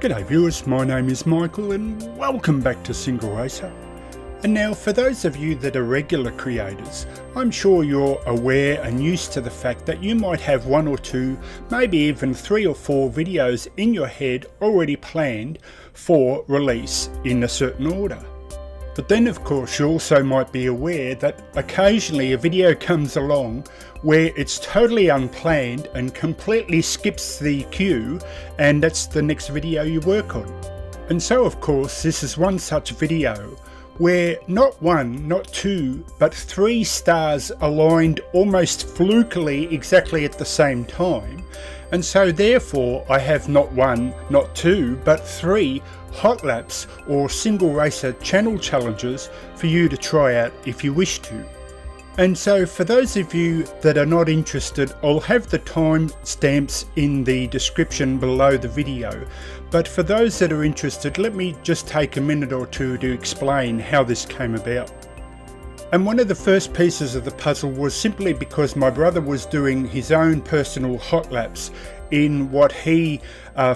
G'day viewers, my name is Michael and welcome back to SingleRacer. And now for those of you that are regular creators, I'm sure you're aware and used to the fact that you might have one or two, maybe even 3 or 4 videos in your head already planned for release in a certain order. But then of course you also might be aware that occasionally a video comes along where it's totally unplanned and completely skips the queue, and that's the next video you work on. And so of course this is one such video where not 1, not 2, but 3 stars aligned almost flukily exactly at the same time. And so therefore I have not 1, not 2, but 3 Hotlaps or SingleRacer Channel Challenges for you to try out if you wish to. And so for those of you that are not interested, I'll have the time stamps in the description below the video. But for those that are interested, let me just take a minute or two to explain how this came about. And one of the first pieces of the puzzle was simply because my brother was doing his own personal Hotlaps in what he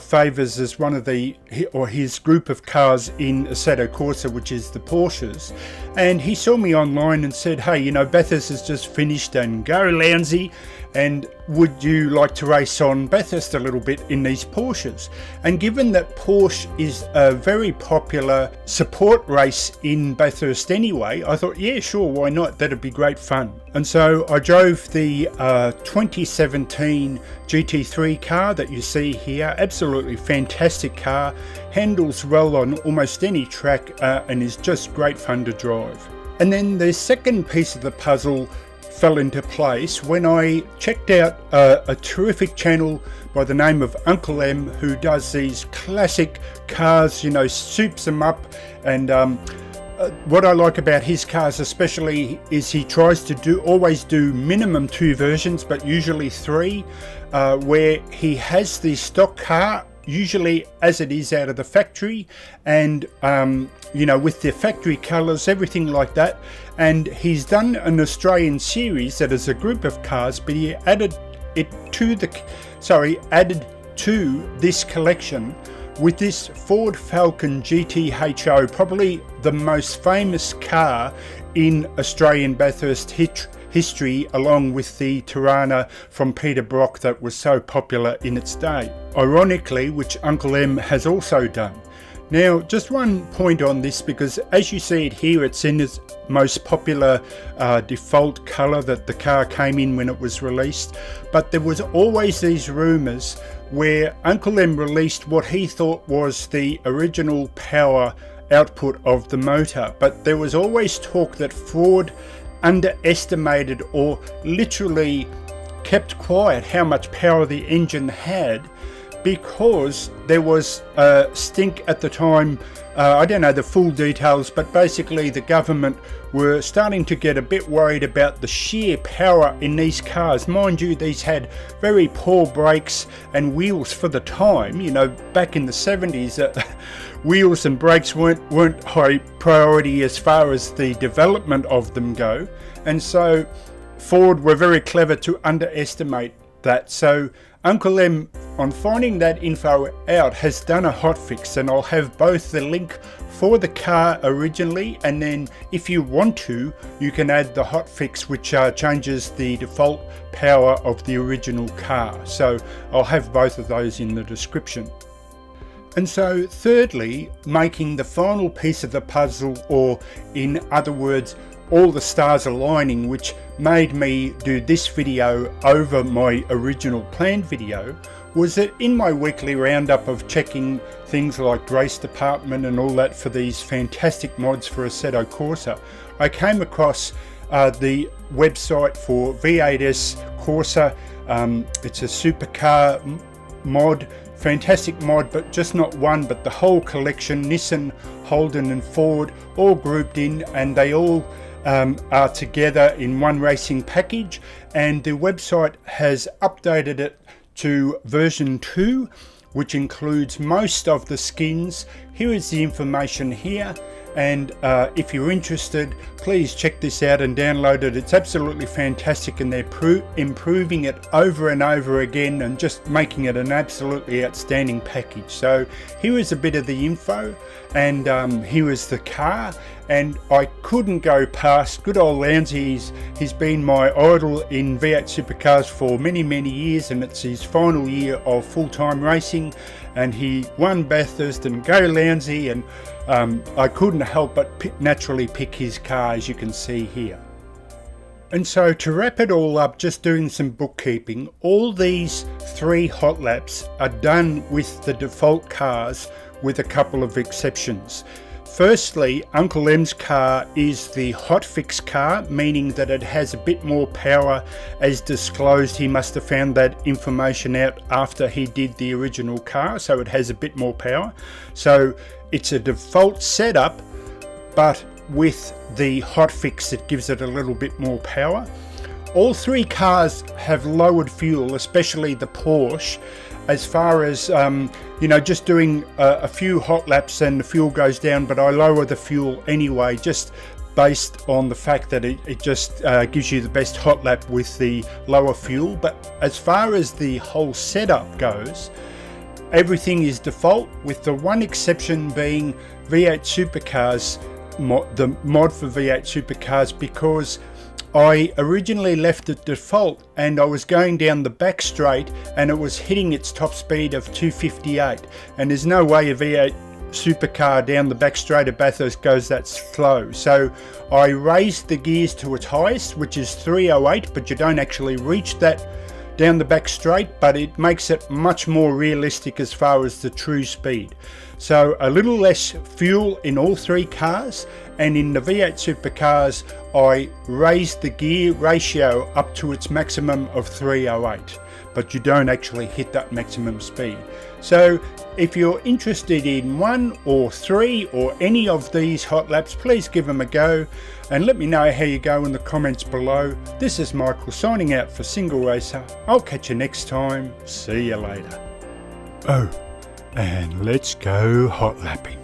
favours as one of his group of cars in Assetto Corsa, which is the Porsches. And he saw me online and said, hey, you know, Bathurst has just finished and go Lounsey, and would you like to race on Bathurst a little bit in these Porsches? And given that Porsche is a very popular support race in Bathurst anyway, I thought, yeah, sure, why not? That'd be great fun. And so I drove the 2017 GT3 car that you see here. Absolutely fantastic car, handles well on almost any track, and is just great fun to drive. And then the second piece of the puzzle fell into place when I checked out a terrific channel by the name of Uncle M, who does these classic cars, you know, soups them up. And what I like about his cars especially is he tries to always do minimum 2 versions, but usually 3, where he has the stock car usually as it is out of the factory, and you know, with the factory colours, everything like that. And he's done an Australian series that is a group of cars, but he added to this collection with this Ford Falcon GTHO, probably the most famous car in Australian Bathurst history, along with the Tirana from Peter Brock that was so popular in its day, ironically, which Uncle M has also done. Now, just one point on this, because as you see it here, it's in its most popular default colour that the car came in when it was released. But there was always these rumours where Uncle M released what he thought was the original power output of the motor. But there was always talk that Ford underestimated or literally kept quiet how much power the engine had, because there was a stink at the time. I don't know the full details, but basically the government were starting to get a bit worried about the sheer power in these cars. Mind you, these had very poor brakes and wheels for the time. You know, back in the 70s, wheels and brakes weren't high priority as far as the development of them go. And so Ford were very clever to underestimate that. So Uncle M, on finding that info out, has done a hotfix, and I'll have both the link for the car originally, and then if you want to, you can add the hotfix which changes the default power of the original car. So I'll have both of those in the description. And so thirdly, making the final piece of the puzzle, or in other words, all the stars aligning, which made me do this video over my original planned video, was that in my weekly roundup of checking things like race department and all that for these fantastic mods for Assetto Corsa, I came across the website for V8 Corsa. It's a supercar mod, fantastic mod, but just not one, but the whole collection, Nissan, Holden and Ford, all grouped in, and they all are together in one racing package. And the website has updated it to version 2, which includes most of the skins. Here is the information here, and if you're interested, please check this out and download it. It's absolutely fantastic, and they're improving it over and over again and just making it an absolutely outstanding package. So here is a bit of the info, and here is the car. And I couldn't go past good old Lounsey. He's been my idol in V8 supercars for many years, and it's his final year of full-time racing, and he won Bathurst, and go Lounsey. And I couldn't help but naturally pick his car, as you can see here. And so to wrap it all up, just doing some bookkeeping, all these 3 Hotlaps are done with the default cars, with a couple of exceptions. Firstly, Uncle M's car is the hotfix car, meaning that it has a bit more power as disclosed. He must have found that information out after he did the original car, so it has a bit more power. So it's a default setup, but with the hotfix it gives it a little bit more power. All 3 cars have lowered fuel, especially the Porsche, as far as just doing a few hot laps and the fuel goes down, but I lower the fuel anyway, just based on the fact that it just gives you the best hot lap with the lower fuel. But as far as the whole setup goes, everything is default, with the one exception being V8 Supercars, the mod for V8 Supercars, because I originally left it default and I was going down the back straight and it was hitting its top speed of 258, and there's no way a V8 supercar down the back straight of Bathurst goes that slow. So I raised the gears to its highest, which is 308, but you don't actually reach that down the back straight, but it makes it much more realistic as far as the true speed. So a little less fuel in all 3 cars, and in the V8 supercars I raised the gear ratio up to its maximum of 308, but you don't actually hit that maximum speed. So if you're interested in 1 or 3 or any of these hot laps, please give them a go and let me know how you go in the comments below. This is Michael signing out for SingleRacer. I'll catch you next time. See you later. Oh, and let's go hot lapping.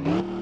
you.